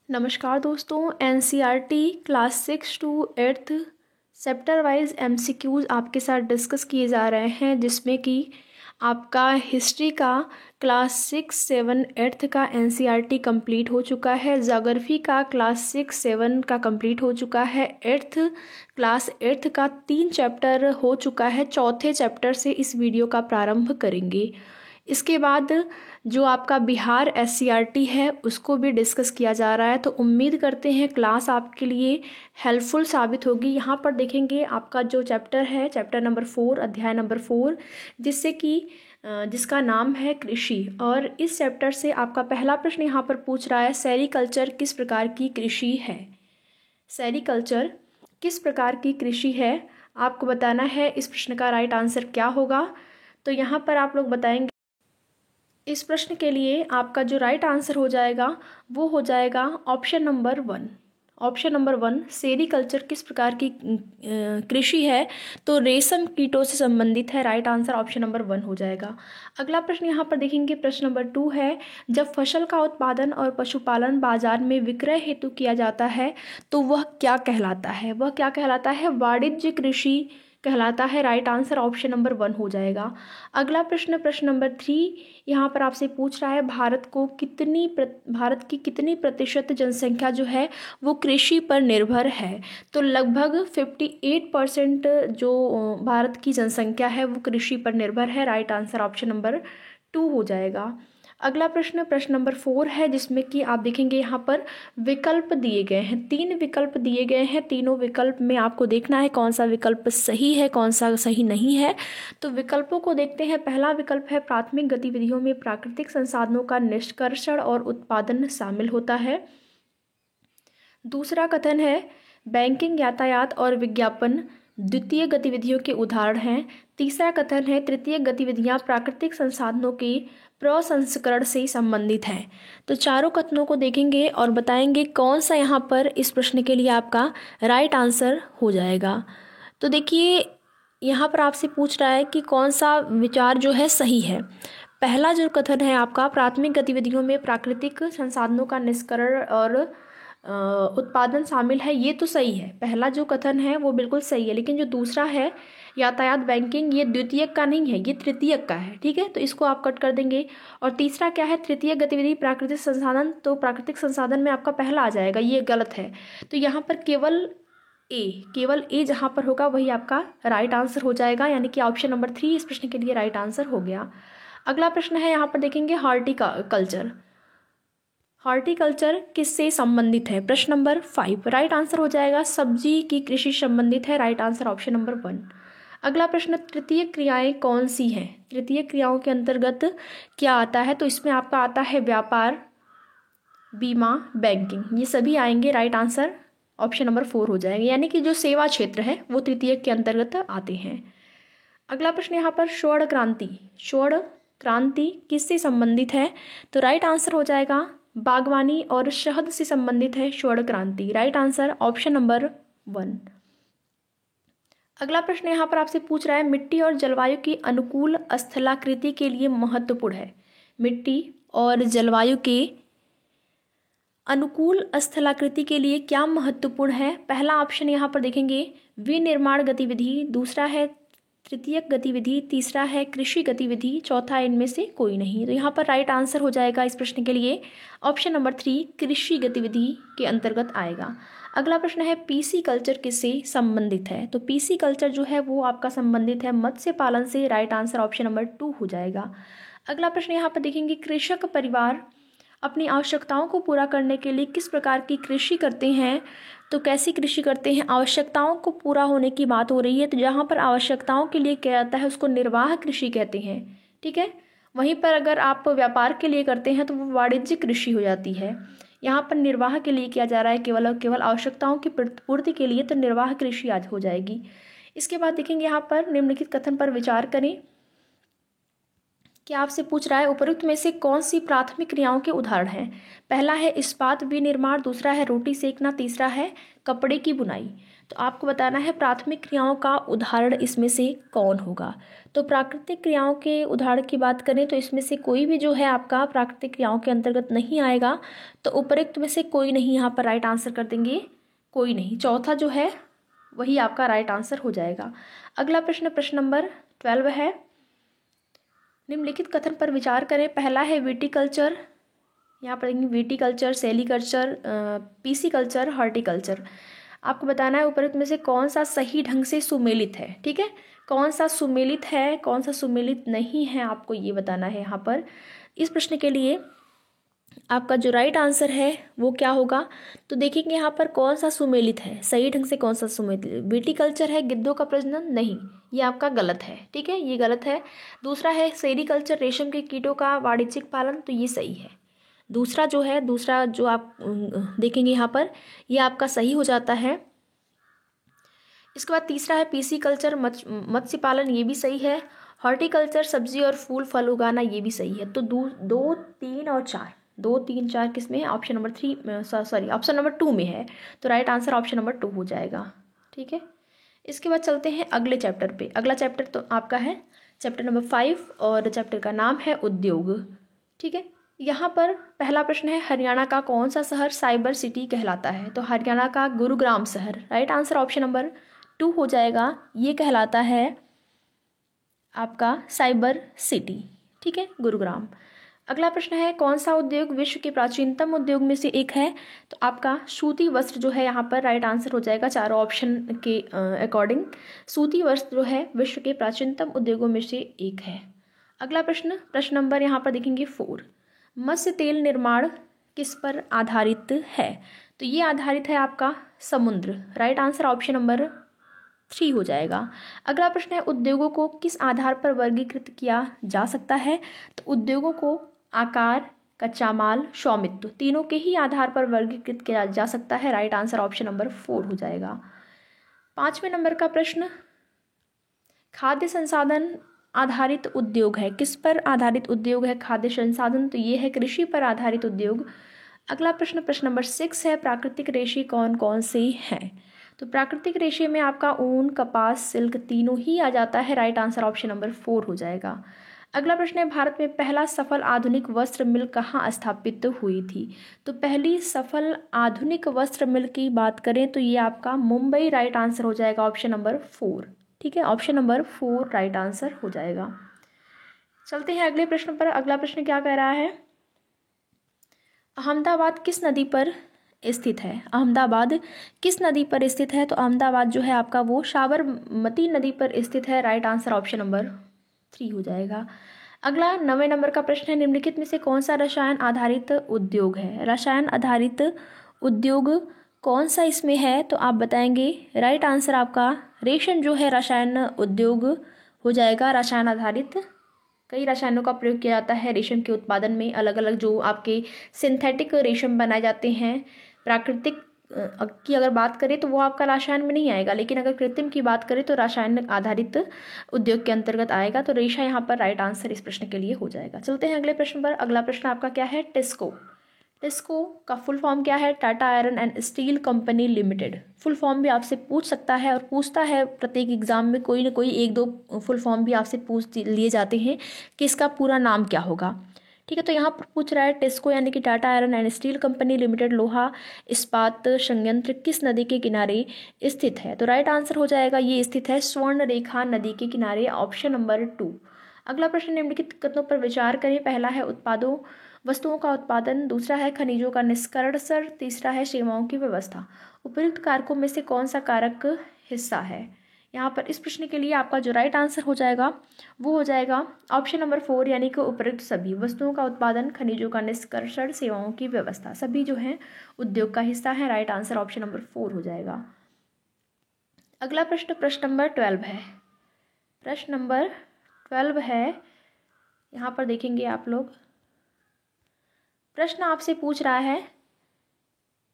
नमस्कार दोस्तों, NCERT class 6 to 8th chapter wise MCQs आपके साथ डिस्कस किए जा रहे हैं, जिसमें कि आपका हिस्ट्री का क्लास 6, 7, 8th का एनसीईआरटी कंप्लीट हो चुका है। ज्योग्राफी का क्लास 6, 7 का कंप्लीट हो चुका है। क्लास 8th का 3 चैप्टर हो चुका है। चौथे चैप्टर से इस वीडियो का प्रारंभ करेंगे। इसके बाद जो आपका बिहार एससीईआरटी है उसको भी डिस्कस किया जा रहा है, तो उम्मीद करते हैं क्लास आपके लिए हेल्पफुल साबित होगी। यहाँ पर देखेंगे आपका जो चैप्टर है, चैप्टर नंबर 4, अध्याय नंबर 4, जिसका नाम है कृषि। और इस चैप्टर से आपका पहला प्रश्न यहाँ पर पूछ रहा है, सेरीकल्चर किस प्रकार की कृषि है। सेरीकल्चर किस प्रकार की कृषि है, आपको बताना है। इस प्रश्न का राइट आंसर क्या होगा, तो यहाँ पर आप लोग बताएंगे। इस प्रश्न के लिए आपका जो राइट आंसर हो जाएगा वो हो जाएगा option number 1। Option number 1, sericulture किस प्रकार की कृषि है, तो रेशम कीटों से संबंधित है। राइट आंसर ऑप्शन नंबर 1 हो जाएगा। अगला प्रश्न यहाँ पर देखेंगे, प्रश्न नंबर 2 है, जब फसल का उत्पादन और पशुपालन बाजार में विक्रय हेतु किया जाता है तो वह क्या कहलाता है। वह क्या कहलाता है, वाणिज्य कृषि कहलाता है। राइट आंसर ऑप्शन नंबर 1 हो जाएगा। अगला प्रश्न, प्रश्न नंबर 3 यहाँ पर आपसे पूछ रहा है, भारत की कितनी प्रतिशत जनसंख्या जो है वो कृषि पर निर्भर है, तो लगभग 58% जो भारत की जनसंख्या है वो कृषि पर निर्भर है। राइट आंसर ऑप्शन नंबर 2 हो जाएगा। अगला प्रश्न, प्रश्न नंबर 4 है, जिसमें कि आप देखेंगे यहाँ पर विकल्प दिए गए हैं। 3 विकल्प दिए गए हैं। तीनों विकल्प में आपको देखना है कौन सा विकल्प सही है, कौन सा सही नहीं है। तो विकल्पों को देखते हैं। पहला विकल्प है, प्राथमिक गतिविधियों में प्राकृतिक संसाधनों का निष्कर्षण और उत्पादन शामिल होता है। दूसरा कथन है, बैंकिंग, यातायात और विज्ञापन द्वितीय गतिविधियों के उदाहरण हैं। तीसरा कथन है, तृतीय गतिविधियां प्राकृतिक संसाधनों के प्रसंस्करण से संबंधित हैं। तो चारों कथनों को देखेंगे और बताएंगे कौन सा यहाँ पर इस प्रश्न के लिए आपका राइट आंसर हो जाएगा। तो देखिए, यहाँ पर आपसे पूछ रहा है कि कौन सा विचार जो है सही है। पहला जो कथन है आपका, प्राथमिक गतिविधियों में प्राकृतिक संसाधनों का निष्करण और उत्पादन शामिल है, ये तो सही है। पहला जो कथन है वो बिल्कुल सही है, लेकिन जो दूसरा है, यातायात, बैंकिंग, ये द्वितीयक का नहीं है, ये तृतीयक का है। ठीक है, तो इसको आप कट कर देंगे। और तीसरा क्या है, तृतीय गतिविधि प्राकृतिक संसाधन, तो प्राकृतिक संसाधन में आपका पहला आ जाएगा, ये गलत है। तो यहाँ पर केवल ए जहाँ पर होगा वही आपका राइट आंसर हो जाएगा, यानी कि ऑप्शन नंबर 3 इस प्रश्न के लिए राइट आंसर हो गया। अगला प्रश्न है, यहाँ पर देखेंगे हॉर्टिकल्चर किससे संबंधित है। प्रश्न नंबर 5, राइट आंसर हो जाएगा सब्जी की कृषि संबंधित है। Right answer option number 1। अगला प्रश्न, तृतीय क्रियाएं कौन सी हैं। तृतीय क्रियाओं के अंतर्गत क्या आता है, तो इसमें आपका आता है व्यापार, बीमा, बैंकिंग, ये सभी आएंगे। राइट आंसर ऑप्शन नंबर 4 हो जाएगा, यानी कि जो सेवा क्षेत्र है वो तृतीय के अंतर्गत आते हैं। अगला प्रश्न यहाँ पर, स्वर्ण क्रांति किससे संबंधित है, तो राइट आंसर हो जाएगा बागवानी और शहद से संबंधित है स्वर्ण क्रांति। Right answer option number 1। अगला प्रश्न यहाँ पर आपसे पूछ रहा है, मिट्टी और जलवायु की अनुकूल स्थलाकृति के लिए महत्वपूर्ण है। मिट्टी और जलवायु के अनुकूल स्थलाकृति के लिए क्या महत्वपूर्ण है। पहला ऑप्शन यहाँ पर देखेंगे विनिर्माण गतिविधि, दूसरा है तृतीयक गतिविधि, तीसरा है कृषि गतिविधि, चौथा इनमें से कोई नहीं। तो यहाँ पर राइट आंसर हो जाएगा इस प्रश्न के लिए ऑप्शन नंबर 3, कृषि गतिविधि के अंतर्गत आएगा। अगला प्रश्न है, पीसी कल्चर किससे संबंधित है, तो पीसी कल्चर जो है वो आपका संबंधित है मत्स्य पालन से। राइट आंसर ऑप्शन नंबर 2 हो जाएगा। अगला प्रश्न यहाँ पर देखेंगे, कृषक परिवार अपनी आवश्यकताओं को पूरा करने के लिए किस प्रकार की कृषि करते हैं, तो कैसी कृषि करते हैं। आवश्यकताओं को पूरा होने की बात हो रही है, तो जहाँ पर आवश्यकताओं के लिए किया जाता है उसको निर्वाह कृषि कहते हैं। ठीक है, वहीं पर अगर आप व्यापार के लिए करते हैं तो वो वाणिज्यिक कृषि हो जाती है। यहाँ पर निर्वाह के लिए किया जा रहा है केवल और केवल आवश्यकताओं की पूर्ति के लिए, तो निर्वाह कृषि आज हो जाएगी। इसके बाद देखेंगे यहाँ पर, निम्नलिखित कथन पर विचार करें। क्या आपसे पूछ रहा है उपरोक्त में से कौन सी प्राथमिक क्रियाओं के उदाहरण हैं। पहला है इस्पात विनिर्माण, दूसरा है रोटी सेकना, तीसरा है कपड़े की बुनाई। तो आपको बताना है प्राथमिक क्रियाओं का उदाहरण इसमें से कौन होगा। तो प्राकृतिक क्रियाओं के उदाहरण की बात करें तो इसमें से कोई भी जो है आपका प्राकृतिक क्रियाओं के अंतर्गत नहीं आएगा। तो उपरोक्त में से कोई नहीं, यहाँ पर राइट आंसर कर देंगे कोई नहीं। चौथा जो है वही आपका राइट आंसर हो जाएगा। अगला प्रश्न, प्रश्न नंबर 12 है, निम्नलिखित कथन पर विचार करें। पहला है विटीकल्चर, यहाँ पर देखेंगे विटीकल्चर, सेलीकल्चर, पीसीकल्चर, हॉर्टिकल्चर। आपको बताना है उपरोक्त में से कौन सा सही ढंग से सुमेलित है। ठीक है, कौन सा सुमेलित है, कौन सा सुमेलित नहीं है, आपको ये बताना है। यहाँ पर इस प्रश्न के लिए आपका जो राइट आंसर है वो क्या होगा। तो देखेंगे यहाँ पर कौन सा सुमेलित है, सही ढंग से कौन सा सुमेलित। विटीकल्चर है गिद्धों का प्रजनन, नहीं, ये आपका गलत है। ठीक है, ये गलत है। दूसरा है सेरीकल्चर, रेशम के कीटों का वाणिज्यिक पालन, तो ये सही है। दूसरा जो है, दूसरा जो आप देखेंगे यहाँ पर, ये आपका सही हो जाता है। इसके बाद तीसरा है पीसी कल्चर, मत्स्य पालन, ये भी सही है। हॉर्टिकल्चर, सब्जी और फूल फल उगाना, ये भी सही है। तो 2, 3 और 4, 2, 3, 4 किस में है, option number 3, sorry option number 2 में है। तो राइट आंसर ऑप्शन नंबर 2 हो जाएगा। ठीक है, इसके बाद चलते हैं अगले चैप्टर पे। अगला चैप्टर तो आपका है चैप्टर नंबर 5 और चैप्टर का नाम है उद्योग। ठीक है, यहाँ पर पहला प्रश्न है हरियाणा का कौन सा शहर साइबर सिटी कहलाता है। तो हरियाणा का गुरुग्राम शहर, राइट आंसर ऑप्शन नंबर 2 हो जाएगा। ये कहलाता है आपका साइबर सिटी। ठीक है, गुरुग्राम। अगला प्रश्न है कौन सा उद्योग विश्व के प्राचीनतम उद्योग में से एक है। तो आपका सूती वस्त्र जो है यहाँ पर राइट आंसर हो जाएगा। चारों ऑप्शन के अकॉर्डिंग सूती वस्त्र जो है विश्व के प्राचीनतम उद्योगों में से एक है। अगला प्रश्न, प्रश्न नंबर यहाँ पर देखेंगे 4, मत्स्य तेल निर्माण किस पर आधारित है। तो ये आधारित है आपका समुद्र, राइट आंसर ऑप्शन नंबर 3 हो जाएगा। अगला प्रश्न है उद्योगों को किस आधार पर वर्गीकृत किया जा सकता है। तो उद्योगों को आकार, कच्चा माल, स्वामित्व, तीनों के ही आधार पर वर्गीकृत किया जा सकता है। राइट आंसर ऑप्शन नंबर 4 हो जाएगा। 5वें नंबर का प्रश्न, खाद्य संसाधन आधारित उद्योग है, किस पर आधारित उद्योग है खाद्य संसाधन। तो ये है कृषि पर आधारित उद्योग। अगला प्रश्न, प्रश्न नंबर 6 है प्राकृतिक रेशे कौन कौन से हैं। तो प्राकृतिक रेशे में आपका ऊन, कपास, सिल्क तीनों ही आ जाता है। राइट आंसर ऑप्शन नंबर 4 हो जाएगा। अगला प्रश्न है भारत में पहला सफल आधुनिक वस्त्र मिल कहाँ स्थापित हुई थी। तो पहली सफल आधुनिक वस्त्र मिल की बात करें तो ये आपका मुंबई, राइट आंसर हो जाएगा ऑप्शन नंबर 4। ठीक है, ऑप्शन नंबर 4 राइट आंसर हो जाएगा। चलते हैं अगले प्रश्न पर। अगला प्रश्न क्या कह रहा है, अहमदाबाद किस नदी पर स्थित है। अहमदाबाद किस नदी पर स्थित है। तो अहमदाबाद जो है आपका वो साबरमती नदी पर स्थित है। राइट आंसर ऑप्शन नंबर 3 हो जाएगा। अगला 9वें नंबर का प्रश्न है निम्नलिखित में से कौन सा रसायन आधारित उद्योग है। रसायन आधारित उद्योग कौन सा इसमें है। तो आप बताएंगे। राइट आंसर आपका रेशम जो है रसायन उद्योग हो जाएगा। रसायन आधारित कई रसायनों का प्रयोग किया जाता है रेशम के उत्पादन में। अलग अलग जो आपके सिंथेटिक रेशम बनाए जाते हैं, प्राकृतिक की अगर बात करें तो वो आपका रसायन में नहीं आएगा, लेकिन अगर कृत्रिम की बात करें तो रसायन आधारित उद्योग के अंतर्गत आएगा। तो रेशा यहाँ पर राइट आंसर इस प्रश्न के लिए हो जाएगा। चलते हैं अगले प्रश्न पर। अगला प्रश्न आपका क्या है, टिस्को। टिस्को का फुल फॉर्म क्या है, Tata iron and steel company limited. Full form भी आपसे पूछ सकता है और पूछता है प्रत्येक एग्जाम में कोई ना कोई 1-2 फुल फॉर्म भी आपसे पूछ लिए जाते हैं कि इसका पूरा नाम क्या होगा। ठीक है, तो यहाँ पर पूछ रहा है टिस्को यानी कि Tata iron and steel company limited लोहा इस्पात संयंत्र किस नदी के किनारे स्थित है। तो राइट आंसर हो जाएगा ये स्थित है स्वर्ण रेखा नदी के किनारे, ऑप्शन नंबर 2। अगला प्रश्न निम्नलिखित कथनों पर विचार करें। पहला है उत्पादों वस्तुओं का उत्पादन, दूसरा है खनिजों का निष्कर्षण, तीसरा है सेवाओं की व्यवस्था। उपयुक्त कारकों में से कौन सा कारक हिस्सा है। यहाँ पर इस प्रश्न के लिए आपका जो राइट आंसर हो जाएगा वो हो जाएगा ऑप्शन नंबर 4 यानी कि उपयुक्त सभी। वस्तुओं का उत्पादन, खनिजों का निष्कर्षण, सेवाओं की व्यवस्था सभी जो है उद्योग का हिस्सा है। राइट आंसर ऑप्शन नंबर 4 हो जाएगा। अगला प्रश्न, प्रश्न नंबर 12 है। प्रश्न नंबर 12 है, यहाँ पर देखेंगे आप लोग। प्रश्न आपसे पूछ रहा है,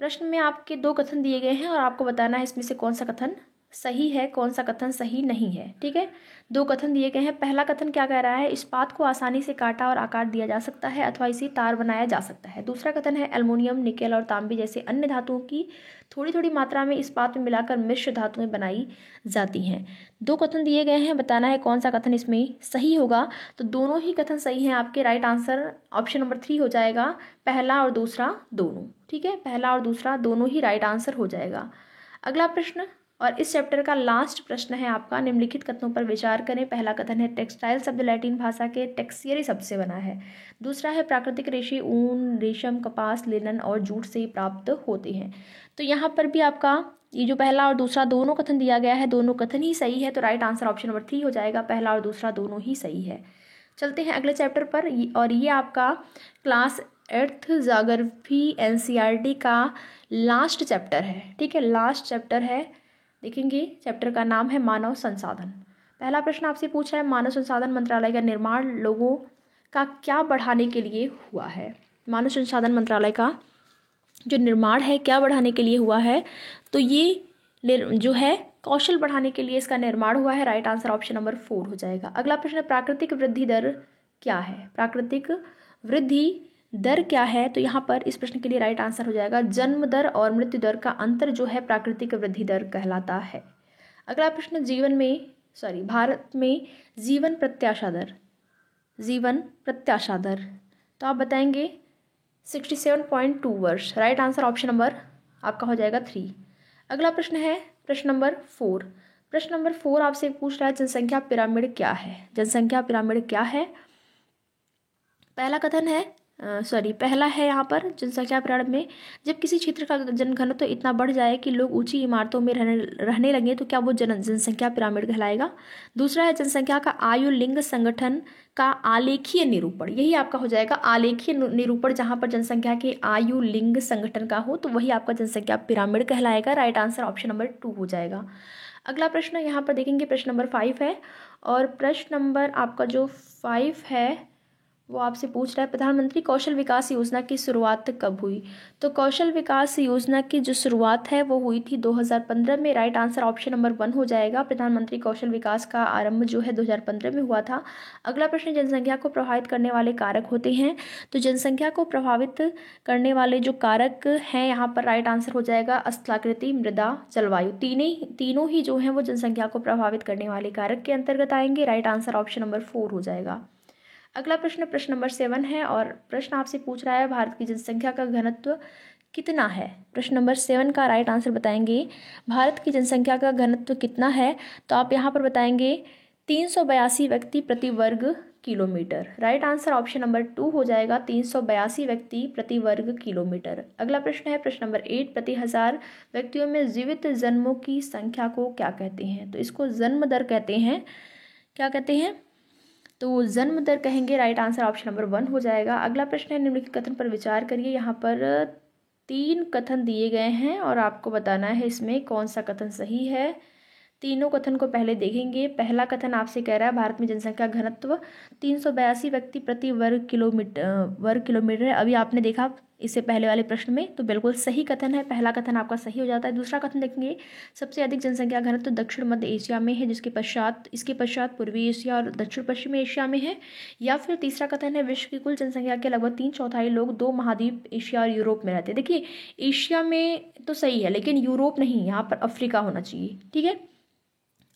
प्रश्न में आपके 2 कथन दिए गए हैं और आपको बताना है इसमें से कौन सा कथन सही है, कौन सा कथन सही नहीं है। ठीक है, दो कथन दिए गए हैं। पहला कथन क्या कह रहा है, इस्पात को आसानी से काटा और आकार दिया जा सकता है अथवा इसे तार बनाया जा सकता है। दूसरा कथन है एल्युमिनियम, निकेल और तांबे जैसे अन्य धातुओं की थोड़ी थोड़ी मात्रा में इस्पात में मिलाकर मिश्र धातुएं बनाई जाती हैं। दो कथन दिए गए हैं, बताना है कौन सा कथन इसमें सही होगा। तो दोनों ही कथन सही हैं आपके। राइट आंसर ऑप्शन नंबर 3 हो जाएगा, पहला और दूसरा दोनों। ठीक है, पहला और दूसरा दोनों ही राइट आंसर हो जाएगा। अगला प्रश्न और इस चैप्टर का लास्ट प्रश्न है आपका, निम्नलिखित कथनों पर विचार करें। पहला कथन है टेक्सटाइल शब्द लैटिन भाषा के टेक्सियरी शब्द से बना है। दूसरा है प्राकृतिक रेशे ऊन, रेशम, कपास, लिनन और जूट से प्राप्त होते हैं। तो यहाँ पर भी आपका ये जो पहला और दूसरा दोनों कथन दिया गया है, दोनों कथन ही सही है। तो राइट आंसर ऑप्शन नंबर 3 हो जाएगा, पहला और दूसरा दोनों ही सही है। चलते हैं अगले चैप्टर पर, और ये आपका क्लास 8th ज्योग्राफी एनसीईआरटी का लास्ट चैप्टर है। ठीक है, लास्ट चैप्टर है। देखेंगे चैप्टर का नाम है मानव संसाधन। पहला प्रश्न आपसे पूछ रहा है, मानव संसाधन मंत्रालय का निर्माण लोगों का क्या बढ़ाने के लिए हुआ है। मानव संसाधन मंत्रालय का जो निर्माण है क्या बढ़ाने के लिए हुआ है, तो ये जो है कौशल बढ़ाने के लिए इसका निर्माण हुआ है। राइट आंसर ऑप्शन नंबर 4 हो जाएगा। अगला प्रश्न, प्राकृतिक वृद्धि दर क्या है। प्राकृतिक वृद्धि दर क्या है, तो यहाँ पर इस प्रश्न के लिए राइट आंसर हो जाएगा जन्म दर और मृत्यु दर का अंतर जो है प्राकृतिक वृद्धि दर कहलाता है। अगला प्रश्न, भारत में जीवन प्रत्याशा दर तो आप बताएंगे 67.2 वर्ष। राइट आंसर ऑप्शन नंबर आपका हो जाएगा 3। अगला प्रश्न है प्रश्न नंबर 4। प्रश्न नंबर 4 आपसे पूछ रहा है जनसंख्या पिरामिड क्या है। जनसंख्या पिरामिड क्या है। पहला कथन है पहला है यहाँ पर जनसंख्या पिरामिड में, जब किसी क्षेत्र का जनघनत्व तो इतना बढ़ जाए कि लोग ऊंची इमारतों में रहने लगे तो क्या वो जनसंख्या पिरामिड कहलाएगा। दूसरा है जनसंख्या का आयु लिंग संगठन का आलेखीय निरूपण, यही आपका हो जाएगा आलेखीय निरूपण, जहाँ पर जनसंख्या के आयु लिंग संगठन का हो तो वही आपका जनसंख्या पिरामिड कहलाएगा। राइट आंसर ऑप्शन नंबर 2 हो जाएगा। अगला प्रश्न यहाँ पर देखेंगे प्रश्न नंबर 5 है, और प्रश्न नंबर आपका जो 5 है वो आपसे पूछ रहा है प्रधानमंत्री कौशल विकास योजना की शुरुआत कब हुई। तो कौशल विकास योजना की जो शुरुआत है वो हुई थी 2015 में। राइट आंसर ऑप्शन नंबर 1 हो जाएगा। प्रधानमंत्री कौशल विकास का आरंभ जो है 2015 में हुआ था। अगला प्रश्न, जनसंख्या को प्रभावित करने वाले कारक होते हैं। तो जनसंख्या को प्रभावित करने वाले जो कारक हैं यहाँ पर राइट आंसर हो जाएगा स्थलाकृति, मृदा, जलवायु। तीनों ही जो हैं वो जनसंख्या को प्रभावित करने वाले कारक के अंतर्गत आएंगे। राइट आंसर ऑप्शन नंबर 4 हो जाएगा। अगला प्रश्न प्रश्न नंबर 7 है, और प्रश्न आपसे पूछ रहा है भारत की जनसंख्या का घनत्व कितना है। प्रश्न नंबर 7 का राइट आंसर बताएंगे भारत की जनसंख्या का घनत्व कितना है, तो आप यहाँ पर बताएंगे 382 व्यक्ति प्रति वर्ग kilometre. Right answer option number 2 हो जाएगा, 382 व्यक्ति प्रति वर्ग किलोमीटर। अगला प्रश्न है प्रश्न नंबर 8, प्रति 1000 व्यक्तियों में जीवित जन्मों की संख्या को क्या कहते हैं। तो इसको जन्म दर कहते हैं। क्या कहते हैं, तो जन्म दर कहेंगे। राइट आंसर ऑप्शन नंबर 1 हो जाएगा। अगला प्रश्न है निम्नलिखित कथन पर विचार करिए। यहाँ पर 3 कथन दिए गए हैं और आपको बताना है इसमें कौन सा कथन सही है। तीनों कथन को पहले देखेंगे। पहला कथन आपसे कह रहा है भारत में जनसंख्या घनत्व 382 व्यक्ति प्रति वर्ग किलोमीटर है। अभी आपने देखा इससे पहले वाले प्रश्न में, तो बिल्कुल सही कथन है, पहला कथन आपका सही हो जाता है। दूसरा कथन देखेंगे, सबसे अधिक जनसंख्या घनत्व दक्षिण मध्य एशिया में है, इसके पश्चात पूर्वी एशिया और दक्षिण पश्चिमी एशिया में है। या फिर तीसरा कथन है विश्व की कुल जनसंख्या के लगभग 3/4 लोग 2 महाद्वीप एशिया और यूरोप में रहते हैं। देखिए एशिया में तो सही है, लेकिन यूरोप नहीं, यहाँ पर अफ्रीका होना चाहिए। ठीक है,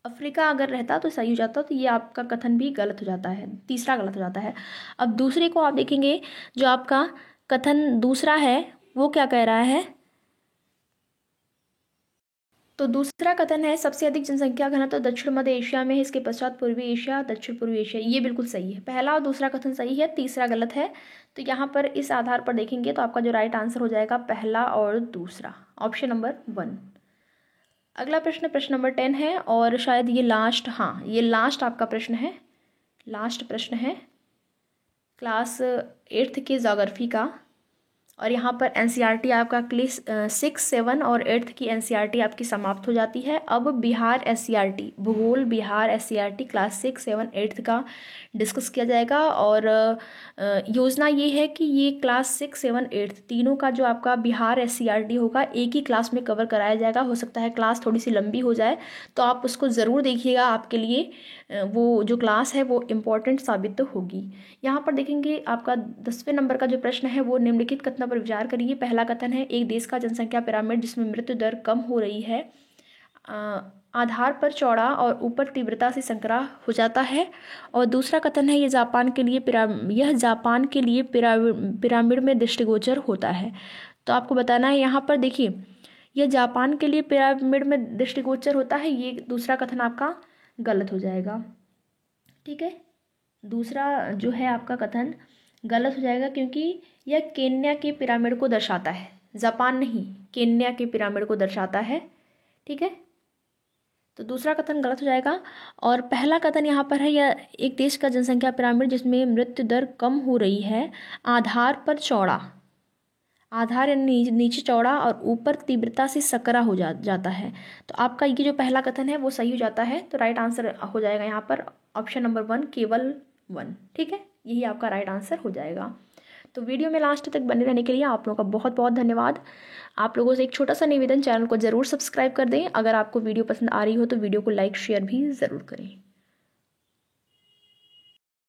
अफ्रीका अगर रहता तो सही हो जाता, तो ये आपका कथन भी गलत हो जाता है, तीसरा गलत हो जाता है। अब दूसरे को आप देखेंगे, जो आपका कथन दूसरा है वो क्या कह रहा है, तो दूसरा कथन है सबसे अधिक जनसंख्या घनत्व तो दक्षिण मध्य एशिया में है, इसके पश्चात पूर्वी एशिया, दक्षिण पूर्वी एशिया। ये बिल्कुल सही है, पहला और दूसरा कथन सही है, तीसरा गलत है। तो यहाँ पर इस आधार पर देखेंगे तो आपका जो राइट आंसर हो जाएगा पहला और दूसरा, ऑप्शन नंबर 1। अगला प्रश्न प्रश्न नंबर 10 है, और शायद ये लास्ट, हाँ ये लास्ट आपका प्रश्न है, लास्ट प्रश्न है क्लास 8th के ज्योग्राफी का, और यहाँ पर एनसीईआरटी आपका क्लास 6, 7 और 8 की एनसीईआरटी आपकी समाप्त हो जाती है। अब बिहार एससीईआरटी, भूगोल बिहार एससीईआरटी क्लास 6, 7, 8 का डिस्कस किया जाएगा। और योजना ये है कि ये क्लास 6, 7, 8 तीनों का जो आपका बिहार एससीईआरटी होगा एक ही क्लास में कवर कराया जाएगा। हो सकता है क्लास थोड़ी सी लंबी हो जाए, तो आप उसको ज़रूर देखिएगा, आपके लिए वो जो क्लास है वो इम्पोर्टेंट साबित तो होगी। यहाँ पर देखेंगे आपका 10वें नंबर का जो प्रश्न है वो निम्नलिखित कथनों पर विचार करिए। पहला कथन है, एक देश का जनसंख्या पिरामिड जिसमें मृत्यु दर कम हो रही है, आधार पर चौड़ा और ऊपर तीव्रता से संकरा हो जाता है। और दूसरा कथन है, यह जापान के लिए पिरामिड में दृष्टिगोचर होता है। तो आपको बताना है यहाँ पर, देखिए यह जापान के लिए पिरामिड में दृष्टिगोचर होता है, ये दूसरा कथन आपका गलत हो जाएगा। ठीक है, दूसरा जो है आपका कथन गलत हो जाएगा, क्योंकि यह केन्या के पिरामिड को दर्शाता है, जापान नहीं, केन्या के पिरामिड को दर्शाता है। ठीक है, तो दूसरा कथन गलत हो जाएगा। और पहला कथन यहाँ पर है, यह एक देश का जनसंख्या पिरामिड जिसमें मृत्यु दर कम हो रही है, आधार पर चौड़ा, आधार यानी नीचे चौड़ा और ऊपर तीव्रता से सकरा हो जाता है। तो आपका ये जो पहला कथन है वो सही हो जाता है। तो राइट आंसर हो जाएगा यहाँ पर ऑप्शन नंबर 1, केवल 1। ठीक है, यही आपका राइट आंसर हो जाएगा। तो वीडियो में लास्ट तक बने रहने के लिए आप लोगों का बहुत बहुत धन्यवाद। आप लोगों से एक छोटा सा निवेदन, चैनल को ज़रूर सब्सक्राइब कर दें। अगर आपको वीडियो पसंद आ रही हो तो वीडियो को लाइक शेयर भी ज़रूर करें।